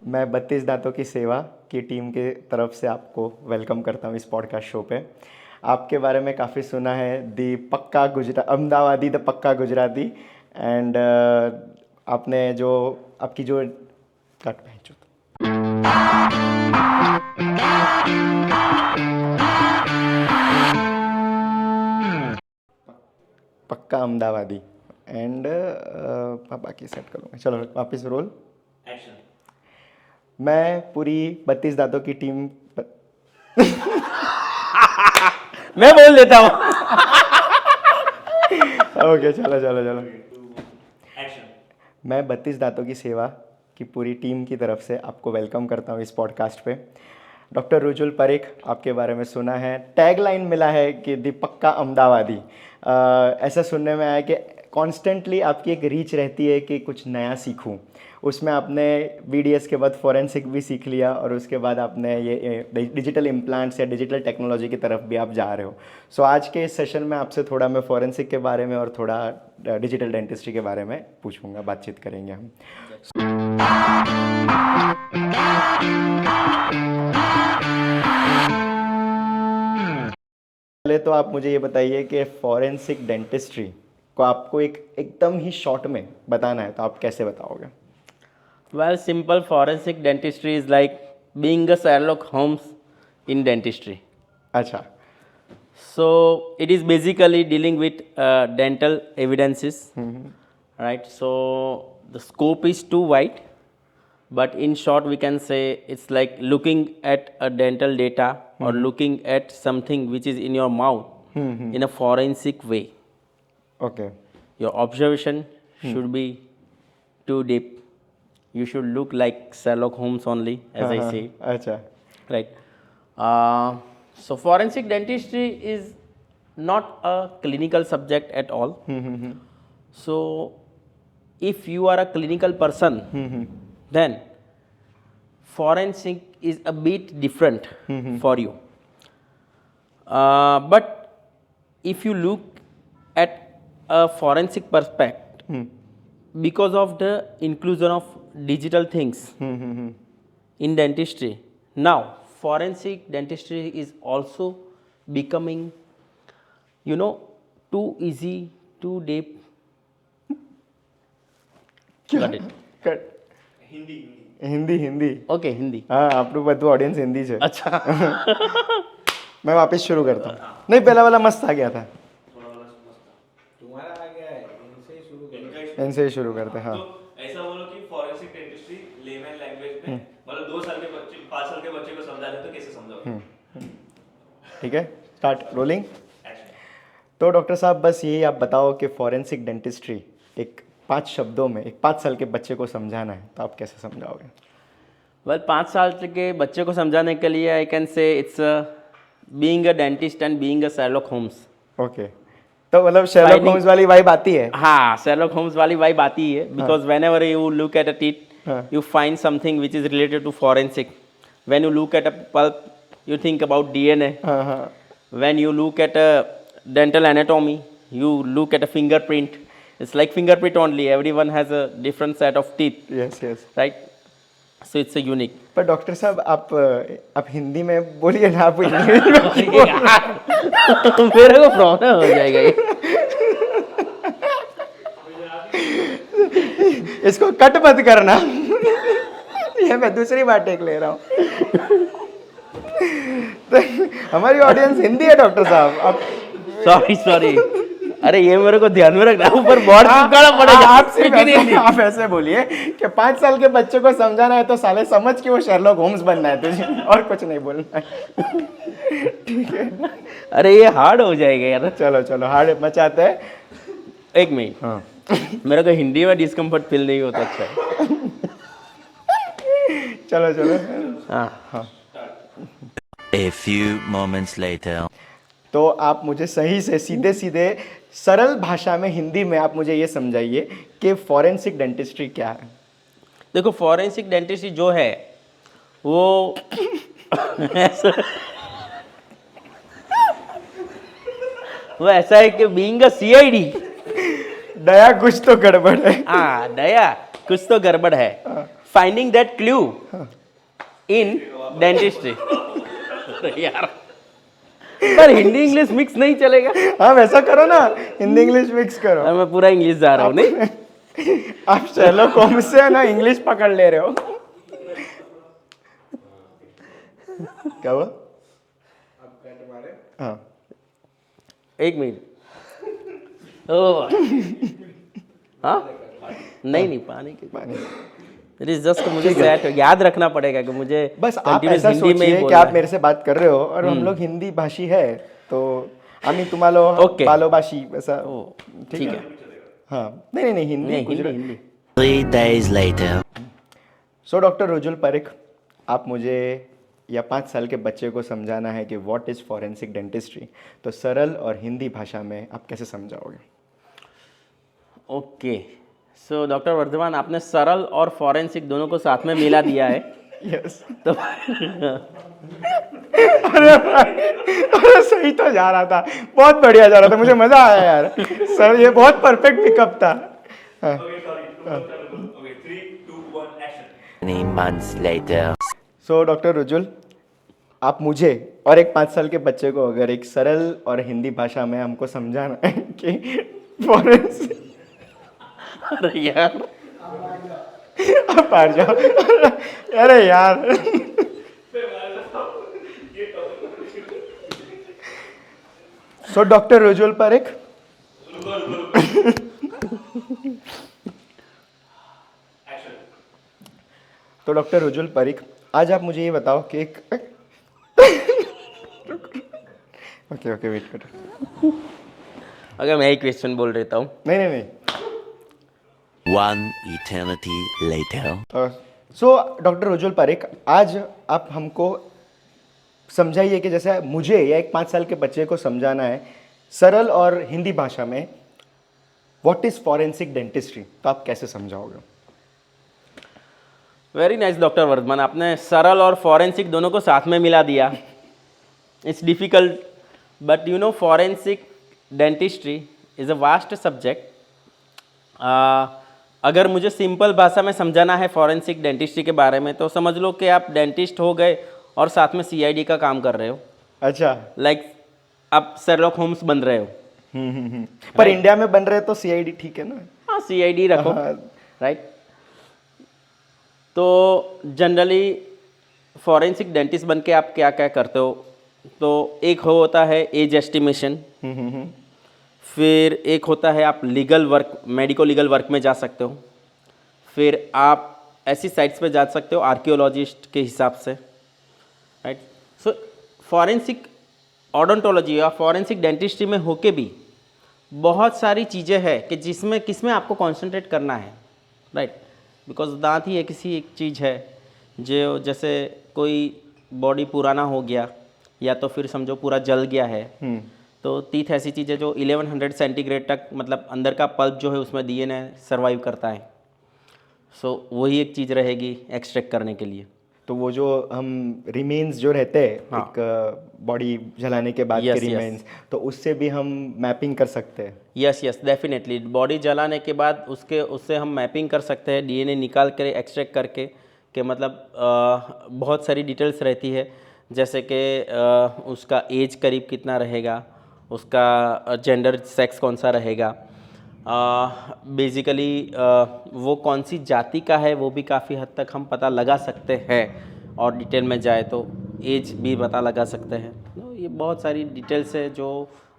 मैं 32 दांतों की सेवा की टीम के तरफ से आपको वेलकम करता हूँ इस पॉडकास्ट शो पे। आपके बारे में काफ़ी सुना है, दी पक्का अहमदाबादी द पक्का गुजराती। एंड आपने जो आपकी जो कट पहचो पक्का अहमदाबादी एंड बाकी सेट करूँगा। चलो वापस रोल एक्शन। मैं पूरी 32 दांतों की टीम मैं बोल देता हूँ। ओके चलो चलो चलो। एक्शन। मैं 32 दांतों की सेवा की पूरी टीम की तरफ से आपको वेलकम करता हूँ इस पॉडकास्ट पे। डॉक्टर रुजुल परेख, आपके बारे में सुना है, टैगलाइन मिला है कि दी पक्का अहमदाबादी। ऐसा सुनने में आया कि कॉन्स्टेंटली आपकी एक रीच रहती है कि कुछ नया सीखूं। उसमें आपने BDS के बाद फॉरेंसिक भी सीख लिया और उसके बाद आपने ये डिजिटल इम्प्लांट्स या डिजिटल टेक्नोलॉजी की तरफ भी आप जा रहे हो। सो आज के इस सेशन में आपसे थोड़ा मैं फॉरेंसिक के बारे में और थोड़ा डिजिटल डेंटिस्ट्री के बारे में पूछूंगा, बातचीत करेंगे हम। पहले तो आप मुझे ये बताइए कि फॉरेंसिक डेंटिस्ट्री को आपको एकदम ही शॉर्ट में बताना है तो आप कैसे बताओगे? Well, simple forensic dentistry is like being a Sherlock Holmes in dentistry. अच्छा। So it is basically dealing with dental evidences, right? So the scope is too wide, but in short, we can say it's like looking at a dental data or looking at something which is in your mouth in a forensic way. Okay. Your observation should be too deep. You should look like Sherlock Holmes only, as I say, अच्छा। right? So forensic dentistry is not a clinical subject at all. So if you are a clinical person, then forensic is a bit different for you. But if you look at a forensic perspective, because of the inclusion of digital things in dentistry, now forensic dentistry is also becoming, too easy, too deep. Got it? Cut Hindi Hindi Okay, Hindi. हाँ આપણું બધું audience Hindi છે। अच्छा। मैं वापस शुरू करता हूँ। नहीं पहला वाला मस्त आ गया था। तुम्हारा आ गया है, इनसे ही शुरू करो। इनसे ही शुरू करते हैं। हाँ तो ऐसा बोलो कि फॉरेंसिक डेंटिस्ट्री लेमैन लैंग्वेज में मतलब 2 साल के बच्चे 5 साल के बच्चे को समझा दे तो कैसे समझाओगे? ठीक है, स्टार्ट रोलिंग। तो डॉक्टर साहब बस यही आप बताओ कि फॉरेंसिक डेंटिस्ट्री एक 5 शब्दों में एक 5 साल के बच्चे को समझाना है तो आप कैसे समझाओगे? Well, 5 साल के बच्चे को समझाने के लिए I can say it's being a dentist and being a Sherlock Holmes. Okay, तो मतलब शेरलॉक होम्स वाली वाइब आती है। हाँ, Sherlock Holmes वाली वाइब आती है because whenever you look at a teeth, you find something which is related to forensic. When you look at a pulp, you think about DNA. When you look at a dental anatomy, you look at a fingerprint. It's like fingerprint only. Everyone has a different set of teeth, yes yes. right? So it's a unique. पर doctor साहब आप हिंदी में बोलिए ना, आप English में क्यों बोल रहे हैं? मेरे को प्रॉब्लम हो जाएगा ये। इसको कट मत करना। ये मैं दूसरी बार टेक ले रहा हूँ। तो हमारी ऑडियंस हिंदी है डॉक्टर साहब। आप सॉरी। अरे ये मेरे को ध्यान में रखना, ऊपर बोर्ड चिपकाना पड़ेगा। आप ऐसे बोलिए कि 5 साल के बच्चे को समझाना है तो साले समझ के वो शेरलॉक होम्स बनना है तुझे, और कुछ नहीं बोलना है। ठीक है। अरे ये हार्ड हो जाएगा यार। चलो चलो हार्ड मचाते हैं। एक मिनट। हाँ। मेरे को हिंदी में डिस्कम्फर्ट फील नहीं होता। अच्छा चलो चलो। हाँ। A few moments later. तो आप मुझे सही से सीधे सीधे सरल भाषा में हिंदी में आप मुझे ये समझाइए कि फॉरेंसिक डेंटिस्ट्री क्या है? देखो, फॉरेंसिक डेंटिस्ट्री जो है वो ऐसा है कि बीइंग अ CID, दया कुछ तो गड़बड़ है। हाँ, दया कुछ तो गड़बड़ है। Finding that clue in dentistry. यार पर हिंदी इंग्लिश मिक्स नहीं चलेगा। हाँ वैसा करो ना, हिंदी इंग्लिश मिक्स करो। और मैं पूरा इंग्लिश जा रहा हूँ नहीं। आप शेरलॉक होम्स से ना इंग्लिश पकड़ ले रहे हो। क्या हुआ? अब कट मारे। हाँ एक मिनट। ओ हाँ नहीं नहीं पानी के इट इज जस्ट मुझे सेट याद रखना पड़ेगा कि मुझे बस आप continuous ऐसा हिंदी में ही सोचिए कि बोलना आप है। मेरे से बात कर रहे हो और हम लोग हिंदी भाषी है, तो आम्ही तुम्हाला Okay. बालोभाषी वैसा। ओ, ठीक ठीक है। है हाँ नहीं नहीं हिंदी नहीं Hindi Gujarati. Hindi 3 days later. So doctor Rujul Parekh, आप मुझे या 5 साल के बच्चे को समझाना है कि व्हाट इज़ फॉरेंसिक डेंटिस्ट्री, तो सरल और हिंदी भाषा में आप कैसे समझाओगे? ओके सो डॉक्टर वर्धमान आपने सरल और फॉरेंसिक दोनों को साथ में मिला दिया है। यस। तो अरे सही तो जा रहा था, बहुत बढ़िया जा रहा था, मुझे मजा आया यार सर, ये बहुत परफेक्ट पिकअप था। Okay, sorry. Okay, 3, 2, 1, action. Many months later. So doctor Rujul, आप मुझे और एक 5 साल के बच्चे को अगर एक सरल और हिंदी भाषा में हमको समझाना है कि फॉरेंसिक, अरे यार आप हार जाओ। अरे यार सो डॉक्टर रुजुल पारेख, Action. तो डॉक्टर रुजुल पारेख, आज आप मुझे ये बताओ कि एक ओके ओके वेट करो। अगर मैं एक क्वेश्चन बोल देता हूँ। नहीं नहीं नहीं, One eternity later. So doctor Rujul Parekh, आज आप हमको समझाइए कि जैसे मुझे या एक 5 साल के बच्चे को समझाना है सरल और हिंदी भाषा में व्हाट इज़ फॉरेंसिक डेंटिस्ट्री, तो आप कैसे समझाओगे? वेरी नाइस डॉक्टर वर्धमान, आपने सरल और फॉरेंसिक दोनों को साथ में मिला दिया। It's difficult but you know forensic dentistry is a vast subject. अगर मुझे सिंपल भाषा में समझाना है फॉरेंसिक डेंटिस्ट्री के बारे में, तो समझ लो कि आप डेंटिस्ट हो गए और साथ में सीआईडी का काम कर रहे हो। अच्छा। लाइक आप शेरलॉक होम्स बन रहे हो। पर इंडिया में बन रहे तो सीआईडी ठीक है ना? हाँ सीआईडी रखो, हाँ। राइट। तो जनरली फॉरेंसिक डेंटिस्ट बन के आप क्या क्या करते हो, तो एक होता है एज एस्टिमेशन, फिर एक होता है आप legal work, medico legal work में जा सकते हो, फिर आप ऐसी साइट्स पे जा सकते हो आर्कियोलॉजिस्ट के हिसाब से, राइट। सो फॉरेंसिक ऑडोंटोलॉजी या फॉरेंसिक डेंटिस्ट्री में होके भी बहुत सारी चीज़ें हैं कि जिसमें किसमें आपको कंसंट्रेट करना है, राइट। बिकॉज दांत ही एक चीज़ है जो जैसे कोई बॉडी पुराना हो गया या तो फिर समझो पूरा जल गया है, तो टीथ ऐसी चीज़ है जो 1100 सेंटीग्रेड तक, मतलब अंदर का पल्प जो है उसमें डीएनए सर्वाइव करता है। सो वही एक चीज़ रहेगी एक्सट्रैक्ट करने के लिए। तो वो जो हम रिमेन्स जो रहते हैं, हाँ। एक बॉडी जलाने के बाद Yes, के yes. रिमेन्स, तो उससे भी हम मैपिंग कर सकते हैं। यस यस डेफिनेटली, बॉडी जलाने के बाद उससे हम मैपिंग कर सकते हैं, डीएनए निकाल कर एक्सट्रैक्ट करके, कि मतलब बहुत सारी डिटेल्स रहती है, जैसे कि उसका एज करीब कितना रहेगा, उसका जेंडर सेक्स कौन सा रहेगा, बेसिकली वो कौन सी जाति का है वो भी काफ़ी हद तक हम पता लगा सकते हैं, और डिटेल में जाए तो एज भी पता लगा सकते हैं। तो ये बहुत सारी डिटेल्स है जो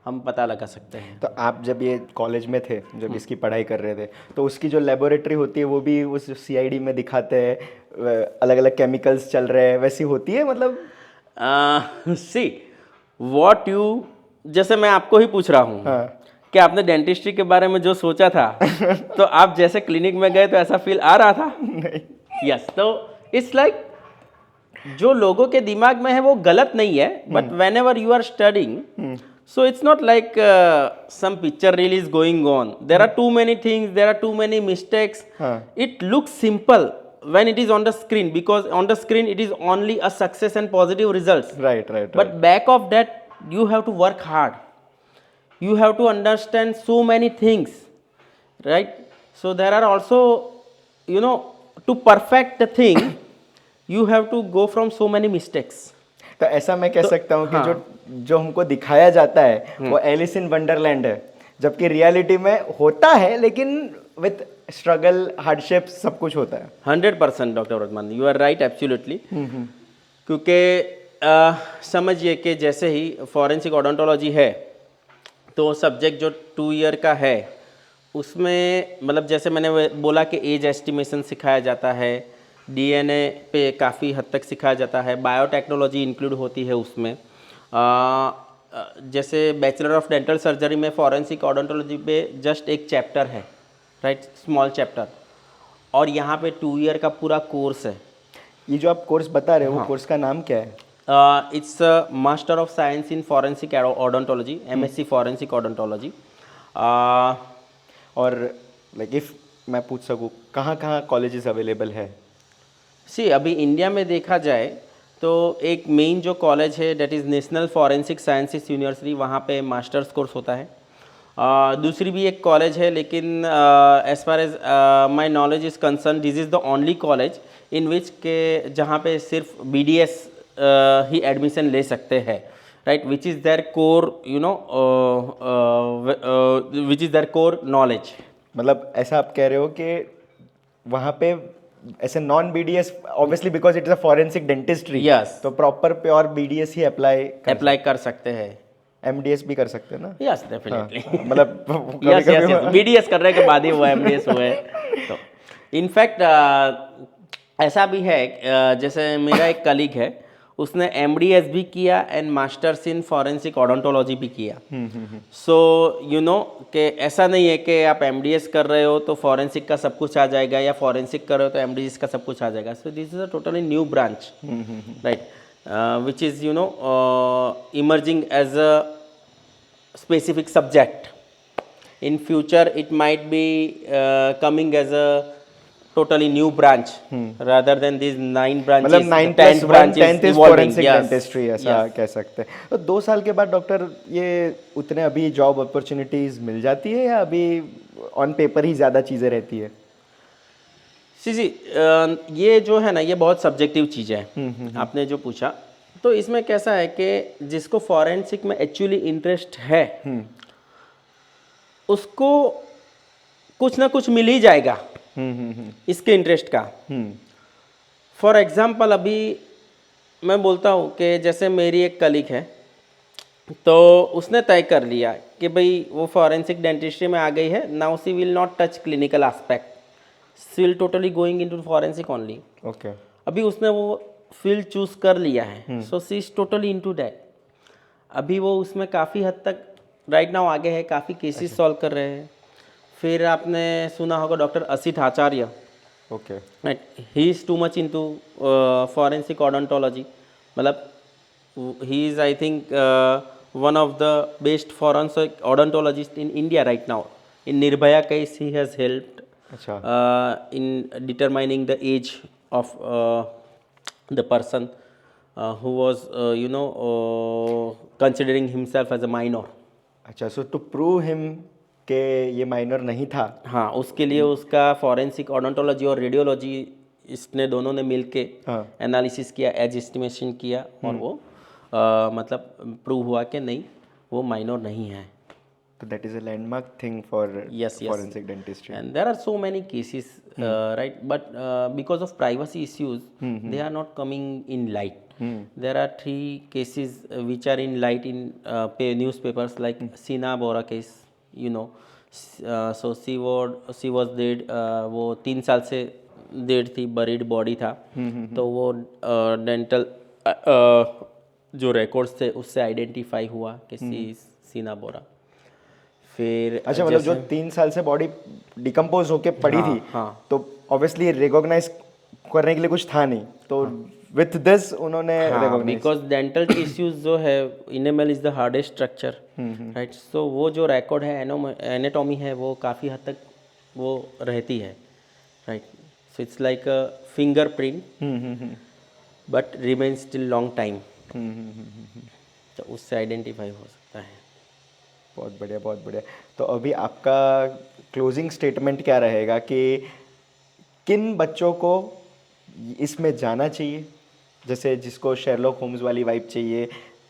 हम पता लगा सकते हैं। तो आप जब ये कॉलेज में थे, जब इसकी पढ़ाई कर रहे थे, तो उसकी जो लेबोरेटरी होती है वो भी उस सीआईडी में दिखाते हैं, अलग अलग केमिकल्स चल रहे हैं, वैसी होती है मतलब? सी व्हाट यू, जैसे मैं आपको ही पूछ रहा हूँ हाँ। कि आपने डेंटिस्ट्री के बारे में जो सोचा था तो आप जैसे क्लिनिक में गए तो ऐसा फील आ रहा था? नहीं। यस, तो इट्स लाइक जो लोगों के दिमाग में है वो गलत नहीं है, but whenever you are studying, so it's not like some picture reel is going on. There are too many things, there are too many mistakes. It looks simple when it is on the screen, because on the screen it is only a success and positive results. Right. But back of that you have to work hard, you have to understand so many things, right? So there are also, you know, to perfect the thing, you have to go from so many mistakes. तो ऐसा मैं कह सकता हूँ कि हाँ। जो हमको दिखाया जाता है वो एलिस इन वंडरलैंड है, जबकि रियलिटी में होता है लेकिन विथ स्ट्रगल हार्डशिप सब कुछ होता है। 100% doctor Vardhman, you are right absolutely. क्योंकि समझिए कि जैसे ही फॉरेंसिक ओडोंटोलॉजी है तो सब्जेक्ट जो 2 ईयर का है उसमें मतलब जैसे मैंने बोला कि एज एस्टिमेशन सिखाया जाता है, डीएनए पे काफ़ी हद तक सिखाया जाता है, बायोटेक्नोलॉजी इंक्लूड होती है उसमें। जैसे बैचलर ऑफ डेंटल सर्जरी में फॉरेंसिक ओडोंटोलॉजी पे जस्ट एक चैप्टर है, राइट, स्मॉल चैप्टर, और यहाँ पे 2 ईयर का पूरा कोर्स है। ये जो आप कोर्स बता रहे हो वो कोर्स का नाम क्या है? It's master of science in forensic odontology, MSc forensic odontology. और लाइक इफ मैं पूछ सकूँ कहाँ कहाँ कॉलेजेस अवेलेबल है? सी अभी इंडिया में देखा जाए तो एक मेन जो कॉलेज है that is national forensic sciences university, वहाँ पे मास्टर्स कोर्स होता है। दूसरी भी एक कॉलेज है, लेकिन as far as my knowledge is concern this is the only college in which के जहाँ पे सिर्फ BDS ही एडमिशन ले सकते हैं, right, which is there core you know which is there core knowledge. मतलब ऐसा आप कह रहे हो कि वहाँ पे ऐसे non BDS obviously because it is a forensic dentistry, Yes. तो प्रॉपर प्योर BDS ही अप्लाई कर सकते हैं। MDS भी कर सकते हैं ना? Yes definitely. मतलब यस यस यस, BDS करने के बाद ही वो MDS हुए। तो इनफैक्ट ऐसा भी है, जैसे मेरा एक कलीग है, उसने MDS भी किया and masters in forensic odontology भी किया। सो यू नो कि ऐसा नहीं है कि आप MDS कर रहे हो तो फॉरेंसिक का सब कुछ आ जाएगा, या फॉरेंसिक कर रहे हो तो MDS का सब कुछ आ जाएगा। So this is a totally new branch, right, which is you know emerging as a specific subject. In future it might be coming as a totally new branch rather than these 9 branches. मतलब 9 the 10th + 1 branch is 10th is evolving. Forensic Yes. Dentistry, ऐसा Yes. कह सकते हैं। तो 2 साल के बाद doctor ये उतने अभी जॉब अपॉर्चुनिटीज मिल जाती है या अभी ऑन पेपर ही ज़्यादा चीज़ें रहती है? जी ये जो है ना, ये बहुत सब्जेक्टिव चीज़ है। आपने जो पूछा, तो इसमें कैसा है कि जिसको फॉरेंसिक में एक्चुअली इंटरेस्ट है उसको कुछ ना कुछ मिल ही जाएगा इसके इंटरेस्ट का। फॉर एग्जाम्पल अभी मैं बोलता हूँ कि जैसे मेरी एक कलीग है, तो उसने तय कर लिया कि भाई वो फॉरेंसिक डेंटिस्ट्री में आ गई है, now she will not touch clinical aspect, she will totally going into forensic only. Okay, अभी उसने वो फील्ड चूज कर लिया है, so she is totally into that. अभी वो उसमें काफ़ी हद तक राइट नाउ आगे है, काफ़ी केसेस सॉल्व कर रहे हैं। फिर आपने सुना होगा doctor Asit Acharya, okay, right, he is too much into forensic odontology, मतलब he is I think one of the best forensic odontologist in India right now. In Nirbhaya case he has helped in determining the age of the person who was considering himself as a minor. अच्छा, सो to prove him के ये minor नहीं था, हाँ, उसके लिए उसका forensic odontology और रेडियोलॉजी इसने दोनों ने मिलके एनालिसिस किया, एज एस्टिमेशन किया, और वो मतलब प्रूव हुआ कि नहीं, वो माइनर नहीं है। तो that is a landmark thing for forensic dentistry. And there are so many cases, right? But because of privacy issues, they are not coming in light. There are 3 cases which are in light in newspapers, like Sina Bora case, you know. So she was dead. वो 3 साल से dead थी, buried body था। तो वो dental जो records थे उससे identify हुआ कि सीना बोरा। फिर अच्छा, मतलब जो 3 साल से बॉडी डिकम्पोज होके पड़ी थी, तो ऑब्वियसली रिकॉग्नाइज करने के लिए कुछ था नहीं, तो विथ दिस उन्होंने रिकॉग्नाइज, बिकॉज डेंटल टिश्यूज जो है, enamel is the hardest structure, right, so वो जो रिकॉर्ड है, एनाटॉमी है, वो काफ़ी हद तक वो रहती है, right, so it's like a fingerprint but remain still long time, तो उससे आइडेंटिफाई हो सकता है। बहुत बढ़िया, बहुत बढ़िया। तो अभी आपका क्लोजिंग स्टेटमेंट क्या रहेगा कि किन बच्चों को इसमें जाना चाहिए, जैसे जिसको शेरलॉक होम्स वाली वाइब चाहिए,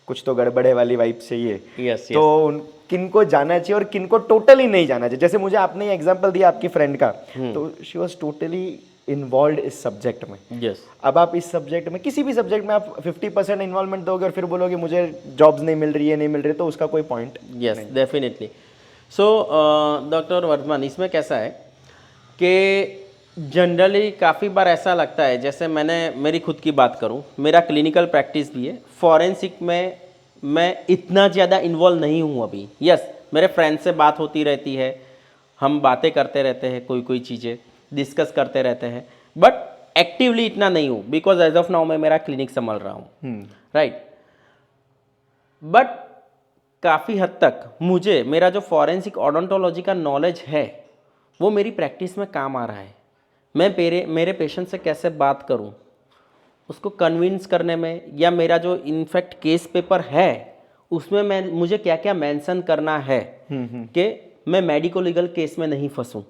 कुछ तो गड़बड़े वाली वाइब चाहिए, यस तो किनको जाना चाहिए और किनको टोटली नहीं जाना चाहिए? जैसे मुझे आपने एग्जांपल दिया आपकी फ्रेंड का, तो शी वाज टोटली इन्वॉल्व इस सब्जेक्ट में। यस अब आप इस सब्जेक्ट में, किसी भी सब्जेक्ट में आप 50% इन्वॉल्वमेंट दोगे और फिर बोलोगे मुझे जॉब्स नहीं मिल रही है, नहीं मिल रही है, तो उसका कोई point. Yes definitely. So doctor Vardhman, इसमें कैसा है कि जनरली काफ़ी बार ऐसा लगता है, जैसे मेरी खुद की बात करूं, मेरा क्लिनिकल प्रैक्टिस भी है, फॉरेंसिक में मैं इतना ज़्यादा इन्वॉल्व नहीं हूं अभी। यस मेरे फ्रेंड से बात होती रहती है, हम बातें करते रहते हैं, कोई चीज़ें डिस्कस करते रहते हैं, बट एक्टिवली इतना नहीं हूँ, बिकॉज एज ऑफ नाउ मैं मेरा क्लिनिक संभाल रहा हूँ, राइट। बट काफ़ी हद तक मुझे मेरा जो फॉरेंसिक ओडोंटोलॉजी का नॉलेज है वो मेरी प्रैक्टिस में काम आ रहा है। मैं मेरे पेशेंट से कैसे बात करूं, उसको कन्विंस करने में, या मेरा जो इनफैक्ट केस पेपर है उसमें मुझे क्या क्या मेंशन करना है कि मैं मेडिको लीगल केस में नहीं फंसूं।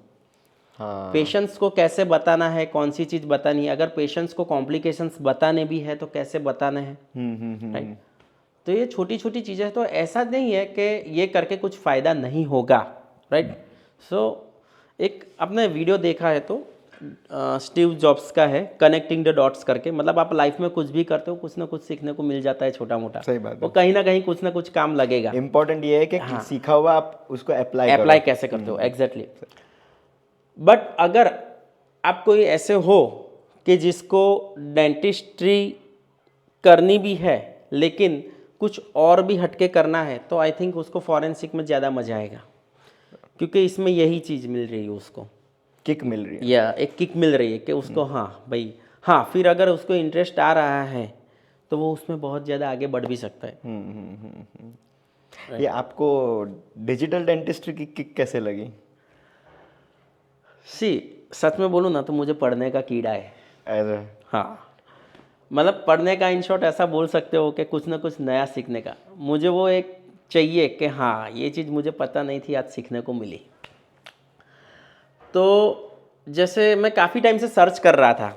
हाँ। पेशेंट्स को कैसे बताना है, कौन सी चीज़ बतानी है, अगर पेशेंट्स को कॉम्प्लिकेशंस बताने भी है तो कैसे बताने हैं, राइट। तो ये छोटी छोटी चीज़ें हैं, तो ऐसा नहीं है कि ये करके कुछ फ़ायदा नहीं होगा, राइट। सो एक आपने वीडियो देखा है तो स्टीव जॉब्स का है, कनेक्टिंग द डॉट्स करके, मतलब आप लाइफ में कुछ भी करते हो कुछ ना कुछ सीखने को मिल जाता है, छोटा मोटा। सही बात है। वो कहीं ना कहीं कुछ ना कुछ काम लगेगा। इम्पोर्टेंट ये है कि सीखा हुआ आप उसको अप्लाई कैसे करते हो, एग्जैक्टली। बट अगर आप कोई ऐसे हो कि जिसको डेंटिस्ट्री करनी भी है लेकिन कुछ और भी हटके करना है, तो आई थिंक उसको फॉरेंसिक में ज़्यादा मजा आएगा, क्योंकि इसमें यही चीज़ मिल रही है उसको, किक मिल रही है। या एक किक मिल रही है कि उसको हाँ भाई हाँ, फिर अगर उसको इंटरेस्ट आ रहा है तो वो उसमें बहुत ज़्यादा आगे बढ़ भी सकता है। ये आपको डिजिटल डेंटिस्ट्री की किक कैसे लगी? सच में बोलूँ ना तो मुझे पढ़ने का कीड़ा है। ऐसा? हाँ, मतलब पढ़ने का इन शॉर्ट ऐसा बोल सकते हो कि कुछ ना कुछ नया सीखने का मुझे वो एक चाहिए कि हाँ ये चीज़ मुझे पता नहीं थी, आज सीखने को मिली। तो जैसे मैं काफ़ी टाइम से सर्च कर रहा था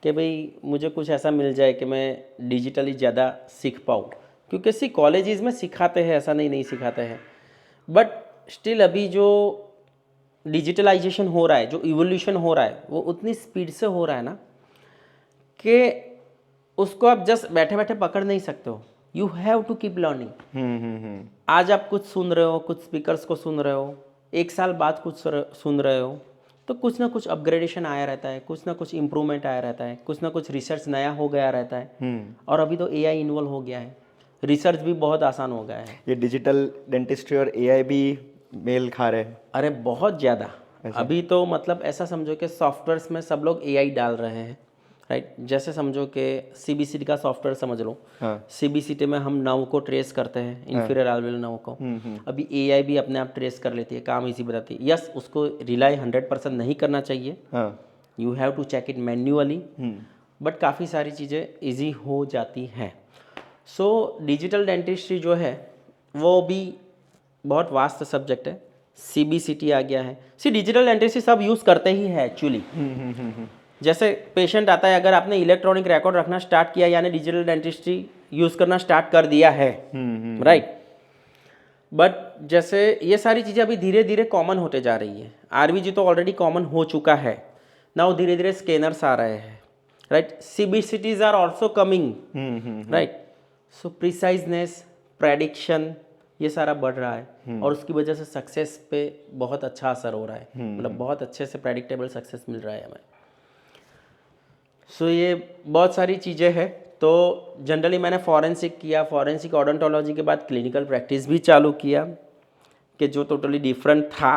कि भाई मुझे कुछ ऐसा मिल जाए कि मैं डिजिटली ज़्यादा सीख पाऊँ, क्योंकि कॉलेजेस में सिखाते हैं, ऐसा नहीं सिखाते हैं, बट स्टिल अभी जो डिजिटलाइजेशन हो रहा है, जो इवोल्यूशन हो रहा है, वो उतनी स्पीड से हो रहा है ना कि उसको आप जस्ट बैठे बैठे पकड़ नहीं सकते हो। You have to keep learning. आज आप कुछ सुन रहे हो, कुछ स्पीकर्स को सुन रहे हो, एक साल बाद कुछ सुन रहे हो, तो कुछ ना कुछ अपग्रेडेशन आया रहता है, कुछ ना कुछ इम्प्रूवमेंट आया रहता है, कुछ ना कुछ रिसर्च नया हो गया रहता है। और अभी तो एआई इन्वॉल्व हो गया है, रिसर्च भी बहुत आसान हो गया है। ये डिजिटल डेंटिस्ट्री और एआई भी मेल खा रहे हैं? अरे बहुत ज़्यादा। अभी तो मतलब ऐसा समझो कि सॉफ्टवेयर्स में सब लोग एआई डाल रहे हैं, राइट। जैसे समझो कि सीबीसीटी का सॉफ्टवेयर समझ लो। हाँ। सीबीसीटी में हम नर्व को ट्रेस करते हैं, इंफीरियर एल्वियोलर नर्व को। अभी एआई भी अपने आप ट्रेस कर लेती है, काम इजी बताती है। यस, उसको रिलाई 100% नहीं करना चाहिए, you have to check it manually, but काफ़ी सारी चीज़ें इजी हो जाती हैं। सो डिजिटल डेंटिस्ट्री जो है वो भी बहुत वास्ट सब्जेक्ट है। सीबीसीटी आ गया है। डिजिटल डेंटिस्ट्री सब यूज़ करते ही है एक्चुअली। जैसे पेशेंट आता है, अगर आपने इलेक्ट्रॉनिक रिकॉर्ड रखना स्टार्ट किया यानी डिजिटल डेंटिस्ट्री यूज़ करना स्टार्ट कर दिया है, राइट। बट जैसे ये सारी चीज़ें अभी धीरे धीरे कॉमन होते जा रही है। आरबीजी तो ऑलरेडी कॉमन हो चुका है, नाउ धीरे धीरे स्कैनर्स आ रहे हैं, right. CBCTs are also coming, right. So preciseness, prediction, ये सारा बढ़ रहा है और उसकी वजह से सक्सेस पे बहुत अच्छा असर हो रहा है, मतलब बहुत अच्छे से प्रेडिक्टेबल सक्सेस मिल रहा है हमें। सो ये बहुत सारी चीज़ें हैं। तो जनरली मैंने फॉरेंसिक किया, फॉरेंसिक ओडोंटोलॉजी के बाद क्लिनिकल प्रैक्टिस भी चालू किया कि जो टोटली डिफरेंट था,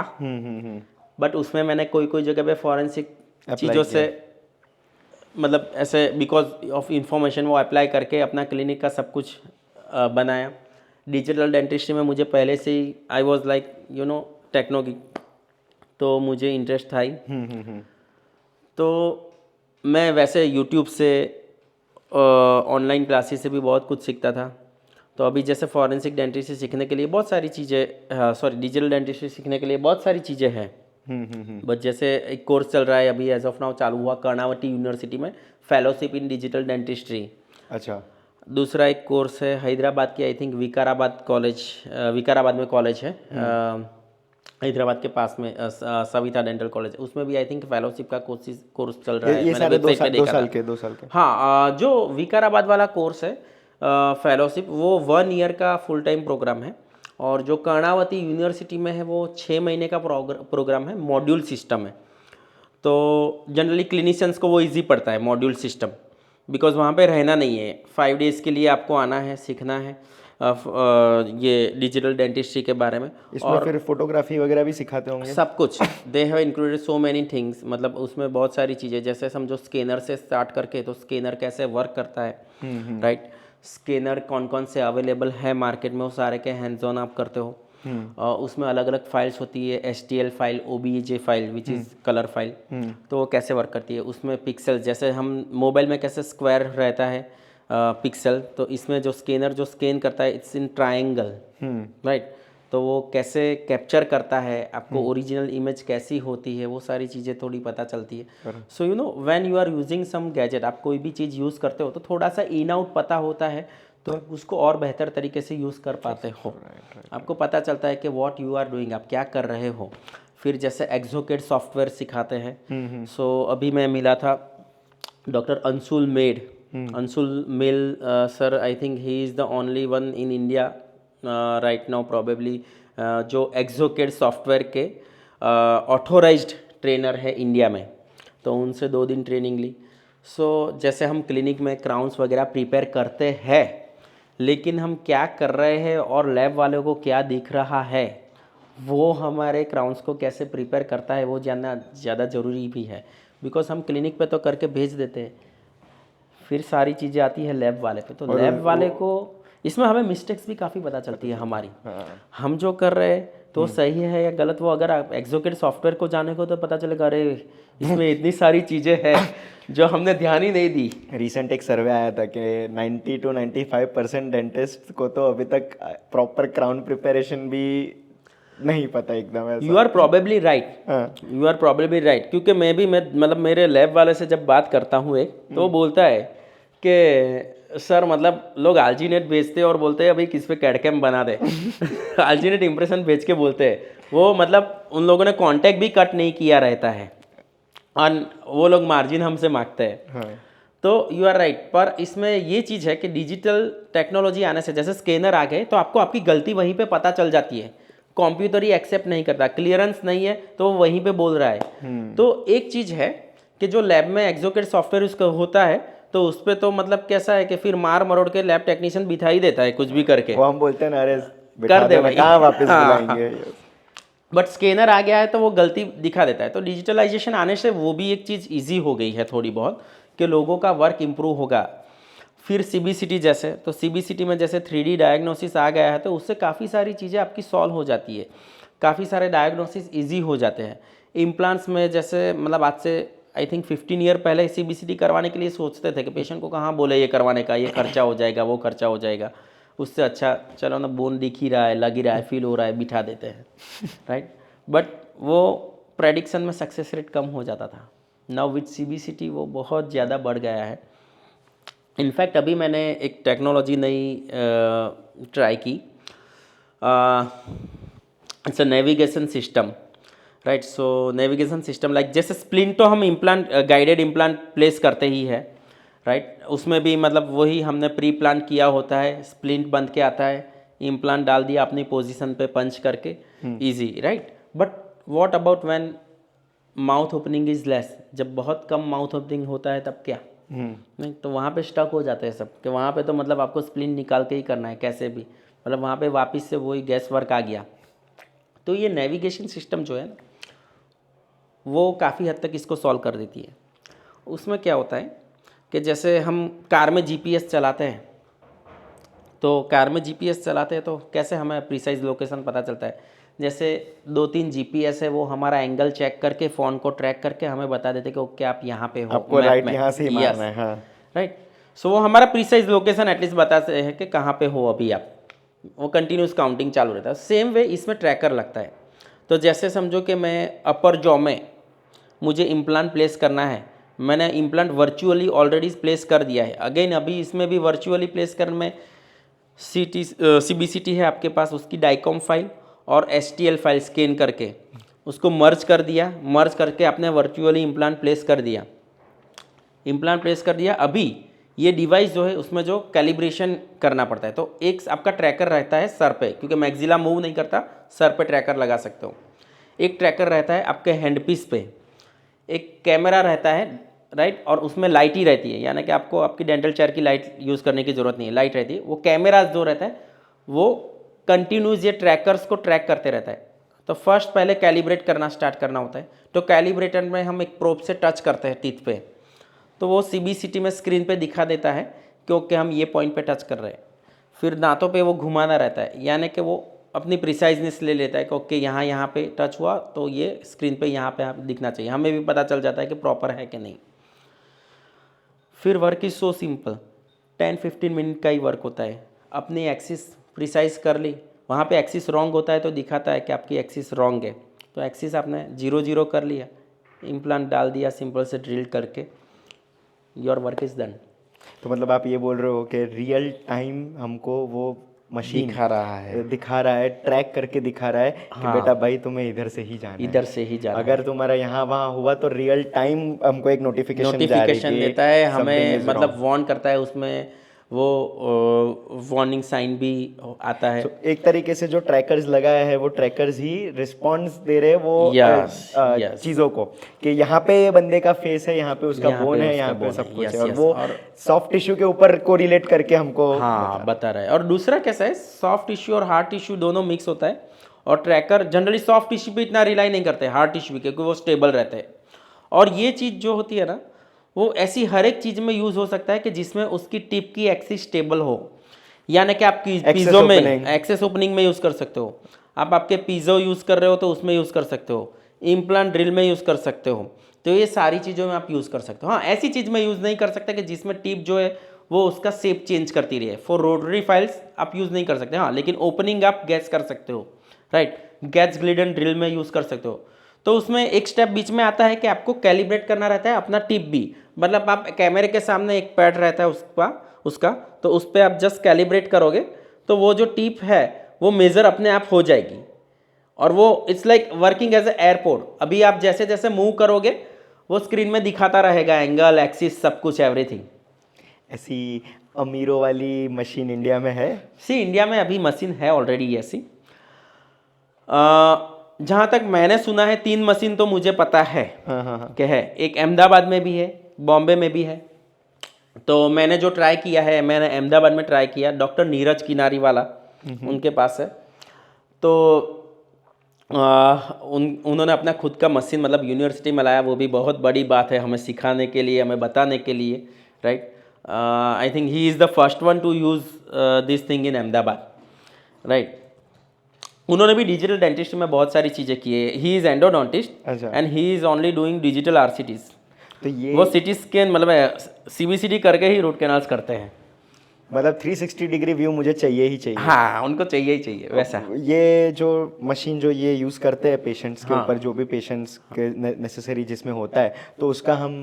बट उसमें मैंने कोई जगह पे फॉरेंसिक चीज़ों से मतलब ऐसे बिकॉज ऑफ इंफॉर्मेशन वो अप्लाई करके अपना क्लिनिक का सब कुछ बनाया। डिजिटल डेंटिस्ट्री में मुझे पहले से ही I was like you know techno की, तो मुझे इंटरेस्ट था ही। तो मैं वैसे यूट्यूब से ऑनलाइन क्लासेस से भी बहुत कुछ सीखता था। तो अभी जैसे फॉरेंसिक डेंटिस्ट्री सीखने के लिए बहुत सारी चीज़ें, डिजिटल डेंटिस्ट्री सीखने के लिए बहुत सारी चीज़ें हैं, बट जैसे एक कोर्स चल रहा है अभी एज ऑफ नाउ चालू हुआ कर्नावती यूनिवर्सिटी में, फेलोशिप इन डिजिटल डेंटिस्ट्री। अच्छा। दूसरा एक कोर्स है हैदराबाद की, I think Vikarabad college, Vikarabad में कॉलेज है, हैदराबाद के पास में सविता डेंटल कॉलेज, उसमें भी आई थिंक फेलोशिप का कोर्स चल रहा है। ये मैंने सारे website पे देखा था। दो साल के। हाँ, जो विकाराबाद वाला कोर्स है फेलोशिप, वो 1 ईयर का फुल टाइम प्रोग्राम है, और जो कर्नावती यूनिवर्सिटी में है वो 6 महीने का प्रोग्राम है, मॉड्यूल सिस्टम है। तो जनरली क्लिनिशियंस को वो इजी पड़ता है मॉड्यूल सिस्टम, बिकॉज वहाँ पे रहना नहीं है, 5 डेज़ के लिए आपको आना है, सीखना है ये डिजिटल डेंटिस्ट्री के बारे में। इसमें और फिर फोटोग्राफी वगैरह भी सिखाते होंगे? सब कुछ they have included so many things, मतलब उसमें बहुत सारी चीज़ें, जैसे समझो स्कैनर से स्टार्ट करके, तो स्कैनर कैसे वर्क करता है, राइट, स्कैनर कौन कौन से अवेलेबल है मार्केट में, वो सारे के हैंड्स ऑन आप करते हो। उसमें अलग अलग फाइल्स होती है, STL file, OBJ file which is colour file, तो वो कैसे वर्क करती है। उसमें पिक्सल, जैसे हम मोबाइल में कैसे स्क्वायर रहता है पिक्सल, तो इसमें जो स्कैनर जो स्कैन करता है इट्स इन ट्रायंगल, राइट, तो वो कैसे कैप्चर करता है, आपको ओरिजिनल इमेज कैसी होती है, वो सारी चीज़ें थोड़ी पता चलती है। So you know when you are using some gadget, आप कोई भी चीज़ यूज़ करते हो तो थोड़ा सा इन आउट पता होता है, तो आप उसको और बेहतर तरीके से यूज़ कर पाते हो। आपको पता चलता है कि व्हाट यू आर डूइंग, आप क्या कर रहे हो। फिर जैसे एक्सोकेट सॉफ्टवेयर सिखाते हैं। सो अभी मैं मिला था डॉक्टर अंशुल मेड, अंशुल मेल sir, I think he is the only one in India right now probably जो एक्सोकेट सॉफ्टवेयर के ऑथोराइज्ड ट्रेनर है इंडिया में। तो उनसे 2 दिन ट्रेनिंग ली। सो जैसे हम क्लिनिक में क्राउन्स वगैरह प्रिपेयर करते हैं, लेकिन हम क्या कर रहे हैं और लैब वालों को क्या दिख रहा है, वो हमारे क्राउन्स को कैसे प्रिपेयर करता है वो जानना ज़्यादा ज़रूरी भी है। बिकॉज हम क्लिनिक पे तो करके भेज देते हैं, फिर सारी चीज़ें आती है लैब वाले पे, तो लैब वाले को इसमें हमें मिस्टेक्स भी काफ़ी पता चलती है हमारी। हम जो कर रहे हैं तो सही है या गलत, वो अगर आप एक्सोकेट सॉफ्टवेयर को जाने को तो पता चलेगा, अरे इसमें इतनी सारी चीज़ें हैं जो हमने ध्यान ही नहीं दी। रिसेंट एक सर्वे आया था कि 90 to 95% डेंटिस्ट को तो अभी तक प्रॉपर क्राउन प्रिपरेशन भी नहीं पता एकदम ऐसा। You are probably right, you are probably right, क्योंकि मैं मतलब मेरे लैब वाले से जब बात करता हूँ एक, तो वो बोलता है कि सर मतलब लोग आल्जीनेट भेजते हैं और बोलते हैं भाई किस पे कैड कैम बना दे आल्जीनेट इंप्रेशन भेज के बोलते हैं, वो मतलब उन लोगों ने कांटेक्ट भी कट नहीं किया रहता है और वो लोग मार्जिन हमसे मांगते हैं। तो यू आर राइट, पर इसमें ये चीज़ है कि डिजिटल टेक्नोलॉजी आने से, जैसे स्कैनर आ गए तो आपको आपकी गलती वहीं पे पता चल जाती है। कंप्यूटर ही एक्सेप्ट नहीं करता, क्लियरेंस नहीं है तो वो वहीं पे बोल रहा है। तो एक चीज़ है कि जो लैब में एक्सोकेट सॉफ्टवेयर उसका होता है, तो उस पर तो मतलब कैसा है कि फिर मार मरोड़ के लैब टेक्नीशियन बिठा ही देता है कुछ भी करके, वो हम बोलते हैं ना, अरे कर दे भाई, कहाँ वापस हाँ, बुलाएंगे। बट स्कैनर आ गया है तो वो गलती दिखा देता है। तो डिजिटलाइजेशन आने से वो भी एक चीज़ ईजी हो गई है थोड़ी बहुत, कि लोगों का वर्क इम्प्रूव होगा। फिर CBCT जैसे, तो CBCT में जैसे 3D डायग्नोसिस आ गया है, तो उससे काफ़ी सारी चीज़ें आपकी सॉल्व हो जाती है, काफ़ी सारे डायग्नोसिस ईजी हो जाते हैं। इम्प्लांट्स में जैसे मतलब आज से आई थिंक 15 ईयर पहले CBCT करवाने के लिए सोचते थे कि पेशेंट को कहाँ बोले ये करवाने का, ये खर्चा हो जाएगा, वो खर्चा हो जाएगा, उससे अच्छा चलो ना बोन दिख ही रहा है, लग ही रहा है, फील हो रहा है, बिठा देते हैं, राइट। बट वो प्रेडिक्शन में सक्सेस रेट कम हो जाता था। नाउ विथ CBCT वो बहुत ज़्यादा बढ़ गया है। इनफैक्ट अभी मैंने एक टेक्नोलॉजी नई ट्राई की, it's a navigation system, right. So navigation system like जैसे स्प्लिंट तो हम इम्प्लांट गाइडेड इम्प्लांट प्लेस करते ही है, राइट। उसमें भी मतलब वही हमने प्री प्लान किया होता है, स्प्लिंट बंद के आता है, इम्प्लांट डाल दिया अपनी पोजीशन पे पंच करके, easy, right. But what about when mouth opening is less, जब बहुत कम माउथ ओपनिंग होता है तब क्या, नहीं तो वहाँ पे स्टक हो जाते हैं सब, कि वहाँ पे तो मतलब आपको स्प्लिंट निकाल के ही करना है कैसे भी, मतलब वहाँ पे वापस से वही गैस वर्क आ गया। तो ये नेविगेशन सिस्टम जो है ना, वो काफ़ी हद तक इसको सॉल्व कर देती है। उसमें क्या होता है कि जैसे हम कार में GPS चलाते हैं, तो कार में GPS चलाते हैं तो कैसे हमें प्रिसाइज लोकेशन पता चलता है, जैसे 2-3 GPS है, वो हमारा एंगल चेक करके फ़ोन को ट्रैक करके हमें बता देते कि ओके आप यहाँ पे हो, आपको राइट यहाँ से ही मारना है, हाँ, राइट। सो वो हमारा प्रिसाइज लोकेशन एटलीस्ट बताते हैं कि कहाँ पे हो अभी आप, वो कंटिन्यूस काउंटिंग चालू रहता है। सेम वे इसमें ट्रैकर लगता है, तो जैसे समझो कि मैं अपर जॉ में मुझे इम्प्लांट प्लेस करना है, मैंने इम्प्लांट वर्चुअली ऑलरेडी प्लेस कर दिया है। अगेन अभी इसमें भी वर्चुअली प्लेस करने में CBCT है आपके पास, उसकी डाइकॉम फाइल और STL फाइल स्कैन करके उसको मर्ज कर दिया, मर्ज करके आपने वर्चुअली इम्प्लांट प्लेस कर दिया, इम्प्लांट प्लेस कर दिया। अभी ये डिवाइस जो है उसमें जो कैलिब्रेशन करना पड़ता है, तो एक आपका ट्रैकर रहता है सर पे, क्योंकि मैक्सिला मूव नहीं करता, सर पे ट्रैकर लगा सकते हो। एक ट्रैकर रहता है आपके हैंडपीस पे, एक कैमरा रहता है, राइट, और उसमें लाइट ही रहती है, यानी कि आपको आपकी डेंटल चेयर की लाइट यूज़ करने की ज़रूरत नहीं है, लाइट रहती है। वो कैमरा जो रहता है वो कंटिन्यूस ये ट्रैकर्स को ट्रैक करते रहता है। तो फर्स्ट पहले कैलिब्रेट करना स्टार्ट करना होता है। तो कैलिब्रेटर में हम एक प्रोब से टच करते हैं टीथ पे, तो वो CBCT में स्क्रीन पे दिखा देता है क्योंकि हम ये पॉइंट पे टच कर रहे हैं। फिर दांतों पे वो घुमाना रहता है, यानी कि वो अपनी प्रिसाइजनेस ले लेता है कि ओके यहाँ पे टच हुआ तो ये स्क्रीन पे यहाँ पे दिखना चाहिए, हमें भी पता चल जाता है कि प्रॉपर है कि नहीं। फिर work is so simple, 10-15 minute का ही वर्क होता है। अपनी एक्सिस प्रिसाइज कर ली, वहाँ पे एक्सिस रॉन्ग होता है तो दिखाता है कि आपकी एक्सिस रॉन्ग है, तो एक्सिस आपने 0-0 कर लिया, इम्प्लांट डाल दिया सिंपल से ड्रिल करके, योर वर्क इज़ डन। तो मतलब आप ये बोल रहे हो कि रियल टाइम हमको वो मशीन दिखा रहा है, ट्रैक करके दिखा रहा है कि बेटा भाई तुम्हें इधर से ही जाना है, इधर से ही जाना है। अगर तुम्हारा यहाँ वहाँ हुआ तो रियल टाइम हमको एक नोटिफिकेशन देता है हमें, मतलब वार्न करता है, उसमें वो वार्निंग साइन भी आता है। एक तरीके से जो ट्रैकर्स लगाया है वो ट्रैकर्स ही रिस्पॉन्स दे रहे हैं वो Yes. चीज़ों को कि यहाँ पे ये बंदे का फेस है, यहाँ पे उसका बोन है, यहाँ पे सब कुछ है, और वो सॉफ्ट टिश्यू के ऊपर कोरिलेट करके हमको बता रहा है। और दूसरा कैसा है, सॉफ्ट टिश्यू और हार्ड टिश्यू दोनों मिक्स होता है, और ट्रैकर जनरली सॉफ्ट टिश्यू पे इतना रिलाई नहीं करते, हार्ड टिश्यू पे, क्योंकि वो स्टेबल रहते हैं। और ये चीज़ जो होती है ना, वो ऐसी हर एक चीज़ में यूज़ हो सकता है कि जिसमें उसकी टिप की एक्सिस स्टेबल हो, यानी कि आप पिज़्ज़ो में एक्सेस ओपनिंग में यूज़ कर सकते हो, आप आपके पिज़्ज़ो यूज़ कर रहे हो तो उसमें यूज़ कर सकते हो, इम्प्लांट ड्रिल में यूज़ कर सकते हो, तो ये सारी चीज़ों में आप यूज़ कर सकते हो। हाँ, ऐसी चीज़ में यूज़ नहीं कर सकते कि जिसमें टिप जो है वो उसका शेप चेंज करती रही है। फॉर रोटरी फाइल्स आप यूज़ नहीं कर सकते, हाँ, लेकिन ओपनिंग आप गैस कर सकते हो, राइट, गैस ग्लिडन ड्रिल में यूज़ कर सकते हो। तो उसमें एक स्टेप बीच में आता है कि आपको कैलिब्रेट करना रहता है अपना टिप भी, मतलब आप कैमरे के सामने एक पैड रहता है उसका तो उस पर आप जस्ट कैलिब्रेट करोगे तो वो जो टिप है वो मेज़र अपने आप हो जाएगी, और वो it's like working as a airport. अभी आप जैसे जैसे मूव करोगे वो स्क्रीन में दिखाता रहेगा एंगल, एक्सिस, सब कुछ, एवरीथिंग। ऐसी अमीरों वाली मशीन इंडिया में है? इंडिया में अभी मशीन है ऑलरेडी ऐसी, जहाँ तक मैंने सुना है 3 मशीन तो मुझे पता है कि है। एक अहमदाबाद में भी है, बॉम्बे में भी है। तो मैंने जो ट्राई किया है, मैंने अहमदाबाद में ट्राई किया, डॉक्टर नीरज किनारी वाला उनके पास है। तो उन्होंने अपना खुद का मशीन मतलब यूनिवर्सिटी में लाया, वो भी बहुत बड़ी बात है हमें सिखाने के लिए, हमें बताने के लिए, right. I think he is the first one two use this thing in Ahmedabad, right. उन्होंने भी डिजिटल डेंटिस्ट में बहुत सारी चीज़ें की है। He is endodontist and he is only doing digital RCTs। तो ये वो CT स्कैन मतलब CBCT करके ही रूट कैनाल्स करते हैं, मतलब 360 डिग्री व्यू मुझे चाहिए ही चाहिए। हाँ, उनको चाहिए ही चाहिए वैसा। ये जो मशीन जो ये यूज़ करते हैं पेशेंट्स के ऊपर, जो भी पेशेंट्स के नेसेसरी जिसमें होता है, तो उसका हम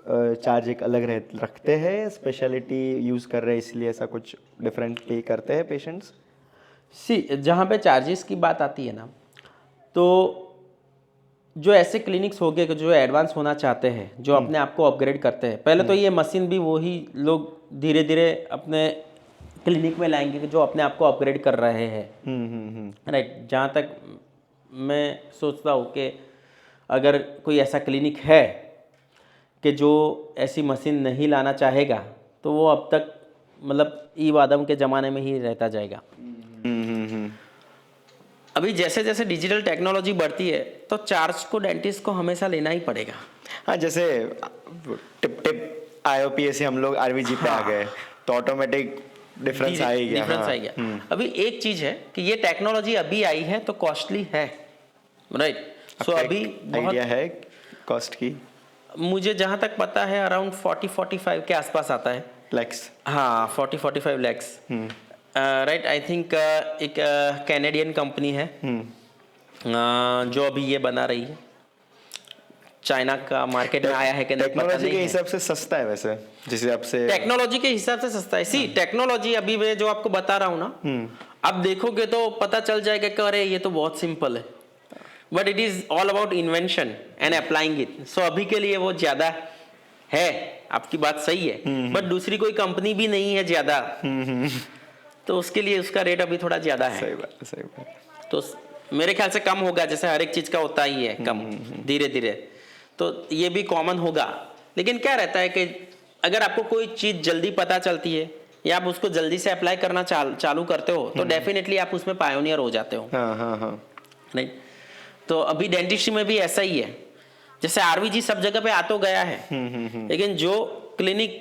चार्ज एक अलग रखते हैं, स्पेशलिटी यूज़ कर रहे हैं इसलिए ऐसा कुछ डिफरेंट पे करते हैं पेशेंट्स? जहाँ पे चार्जेस की बात आती है ना, तो जो ऐसे क्लिनिक्स हो गए कि जो एडवांस होना चाहते हैं, जो अपने आप को अपग्रेड करते हैं, पहले तो ये मशीन भी वही लोग धीरे धीरे अपने क्लिनिक में लाएंगे कि जो अपने आप को अपग्रेड कर रहे हैं, राइट। जहाँ तक मैं सोचता हूँ कि अगर कोई ऐसा क्लिनिक है कि जो ऐसी मशीन नहीं लाना चाहेगा तो वो अब तक मतलब ई-वादम के ज़माने में ही रहता जाएगा। अभी जैसे जैसे डिजिटल टेक्नोलॉजी बढ़ती है तो चार्ज को डेंटिस्ट को हमेशा लेना ही पड़ेगा। हाँ, जैसे टिप IOP से हम लोग RVG पे आ गए तो ऑटोमेटिक डिफरेंस आ गया। अभी एक चीज़ है कि ये टेक्नोलॉजी अभी आई है तो कॉस्टली है, राइट। सो अभी आइडिया है कॉस्ट की? मुझे जहाँ तक पता है अराउंड 40-45 के आसपास आता है लैक्स। हाँ, 40-45 लैक्स, राइट। आई थिंक एक कैनेडियन कंपनी है जो अभी ये बना रही है, चाइना का मार्केट में आया है कि नहीं पता टेक्नोलॉजी नहीं के है। हिसाब से सस्ता है वैसे, जिस हिसाब से टेक्नोलॉजी के हिसाब से सस्ता है। सी टेक्नोलॉजी अभी मैं जो आपको बता रहा हूँ ना, अब देखोगे तो पता चल जाएगा कि अरे ये तो बहुत सिंपल है, but it is all about invention and applying it. So अभी के लिए वो ज्यादा है, आपकी बात सही है, बट दूसरी कोई कंपनी भी नहीं है ज्यादा, तो उसके लिए उसका रेट अभी थोड़ा ज्यादा है। सही बात, सही बात। तो मेरे ख्याल से कम होगा, जैसे हर एक चीज का होता ही है कम धीरे धीरे, तो ये भी कॉमन होगा। लेकिन क्या रहता है कि अगर आपको कोई चीज जल्दी पता चलती है या आप उसको जल्दी से अप्लाई करना चालू करते हो, तो डेफिनेटली आप उसमें पायोनियर हो जाते हो। हाँ। नहीं, तो अभी डेंटिस्ट्री में भी ऐसा ही है। जैसे आरवीजी सब जगह पे आ तो गया है, लेकिन जो क्लिनिक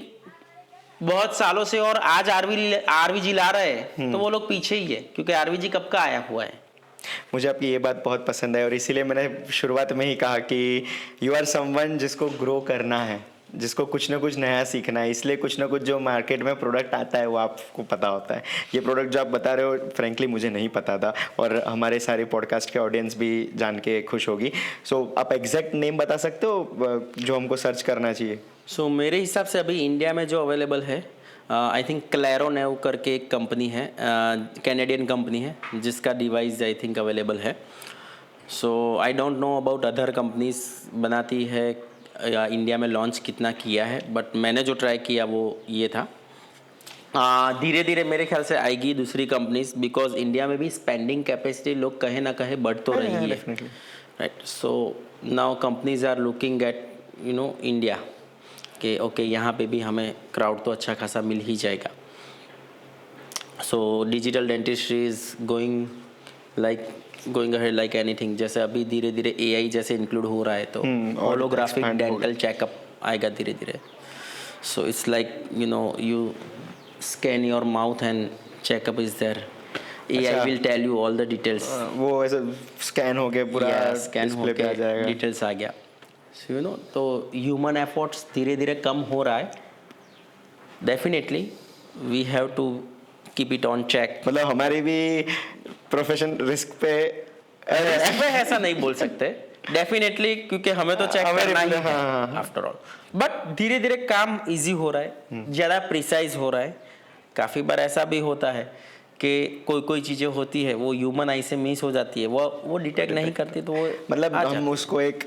बहुत सालों से और आज आरवीजी ला रहे हैं, तो वो लोग पीछे ही है, क्योंकि आरवीजी कब का आया हुआ है। मुझे आपकी ये बात बहुत पसंद है और इसीलिए मैंने शुरुआत में ही कहा कि यू आर समवन जिसको ग्रो करना है, जिसको कुछ ना कुछ नया सीखना है, इसलिए कुछ ना कुछ जो मार्केट में प्रोडक्ट आता है वो आपको पता होता है। ये प्रोडक्ट जो आप बता रहे हो फ्रेंकली मुझे नहीं पता था, और हमारे सारे पॉडकास्ट के ऑडियंस भी जान के खुश होगी। सो आप एग्जैक्ट नेम बता सकते हो जो हमको सर्च करना चाहिए? सो मेरे हिसाब से अभी इंडिया में जो अवेलेबल है, आई थिंक क्लैरोनेव करके एक कंपनी है, कैनेडियन कंपनी है, जिसका डिवाइस आई थिंक अवेलेबल है। So I don't know about other companies बनाती है या इंडिया में लॉन्च कितना किया है, बट मैंने जो ट्राई किया वो ये था। धीरे धीरे मेरे ख्याल से आएगी दूसरी कंपनीज, बिकॉज इंडिया में भी स्पेंडिंग कैपेसिटी लोग कहे ना कहे बढ़ तो रही है, right. So now companies are looking at India कि ओके यहाँ पे भी हमें क्राउड तो अच्छा खासा मिल ही जाएगा। So digital dentistry is going ahead like anything. जैसे अभी धीरे धीरे एआई जैसे इंक्लूड हो रहा है, तो होलोग्राफिक डेंटल चेकअप आएगा धीरे धीरे। So it's like you scan your mouth and checkup is there, AI will tell you all the details. वो ऐसे स्कैन हो गया पूरा, स्कैन हो डिस्प्ले पे आ जाएगा, डिटेल्स आ गया। सो तो ह्यूमन एफर्ट्स धीरे धीरे कम हो रहा है। Definitely we have to keep it on check. मतलब हमारी भी प्रोफेशन रिस्क पे ऐसा नहीं बोल सकते डेफिनेटली, क्योंकि हमें तो चेक करना ही है आफ्टर ऑल। बट धीरे धीरे काम इजी हो रहा है, ज़्यादा प्रिसाइज हो रहा है। काफ़ी बार ऐसा भी होता है कि कोई चीज़ें होती है वो ह्यूमन आई से मिस हो जाती है, वो डिटेक्ट नहीं करती, तो वो मतलब हम उसको एक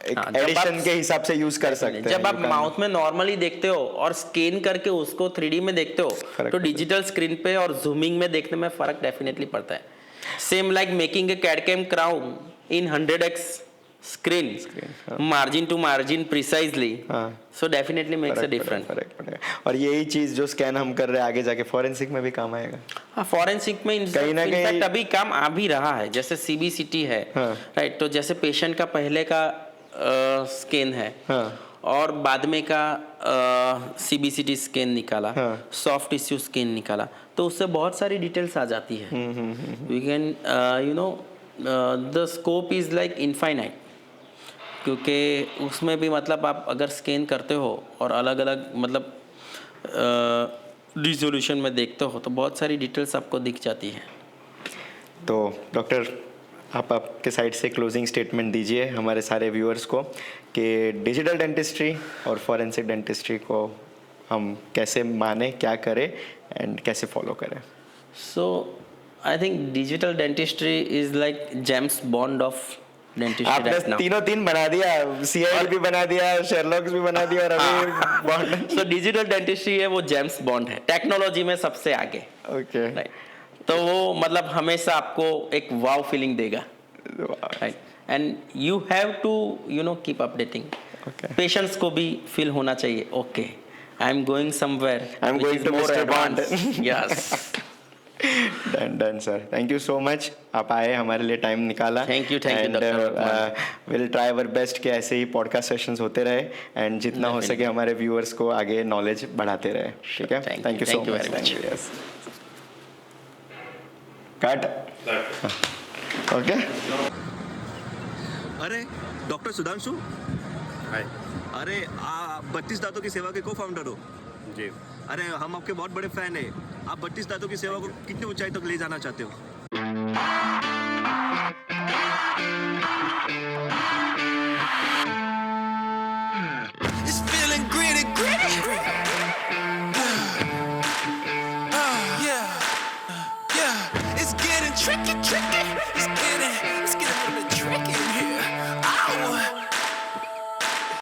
एडिशन के हिसाब से यूज कर सकते हैं। जब आप माउथ में नॉर्मली देखते हो और स्कैन करके उसको 3D में देखते हो, तो डिजिटल स्क्रीन पे और जूमिंग में देखने में फर्क डेफिनेटली पड़ता है। Same like making a CAD CAM crown in 100x screen, margin to margin precisely, so definitely makes a difference. और यही चीज जो स्कैन हम कर रहे हैं आगे जाके फॉरेंसिक में भी काम आएगा। हाँ, फॉरेंसिक में इनफैक्ट अभी काम आ भी रहा है, जैसे CBCT है, राइट। तो जैसे पेशेंट का पहले का स्कैन है, और बाद में का CBCT स्कैन निकाला, सॉफ्ट टिश्यू स्कैन निकाला, तो उससे बहुत सारी डिटेल्स आ जाती है। We can the scope is like infinite, क्योंकि उसमें भी मतलब आप अगर स्कैन करते हो और अलग अलग मतलब रिजोल्यूशन में देखते हो, तो बहुत सारी डिटेल्स आपको दिख जाती है। तो डॉक्टर आप आपके साइड से क्लोजिंग स्टेटमेंट दीजिए हमारे सारे व्यूअर्स को कि डिजिटल डेंटिस्ट्री और फॉरेंसिक डेंटिस्ट्री को हम कैसे माने, क्या करें एंड कैसे फॉलो करें। So I think digital dentistry is like James Bond of dentistry. आपने तीन बना दिया, CID भी बना दिया, शेरलॉक्स भी बना दिया, और अभी बॉन्ड। सो डिजिटल डेंटिस्ट्री है वो जेम्स बॉन्ड है, टेक्नोलॉजी में सबसे आगे। Okay, right. तो वो मतलब हमेशा आपको एक वाव फीलिंग देगा, right. And you have to keep updating. Patients को भी फील होना चाहिए, okay I am going somewhere, I am going to mister Bond. Yes, done sir, thank you so much, आप आए, हमारे लिए टाइम निकाला। Thank you will try our best कि ऐसे ही पॉडकास्ट सेशंस होते रहे एंड जितना हो सके हमारे व्यूअर्स को आगे नॉलेज बढ़ाते रहे। ठीक है, thank you so much. Cut, okay. अरे डॉक्टर सुधांशु, हाय। अरे 32 दांतों की सेवा के को फाउंडर हो जी। अरे हम आपके बहुत बड़े फैन हैं। आप 32 दांतों की सेवा को कितनी ऊंचाई तक ले जाना चाहते हो?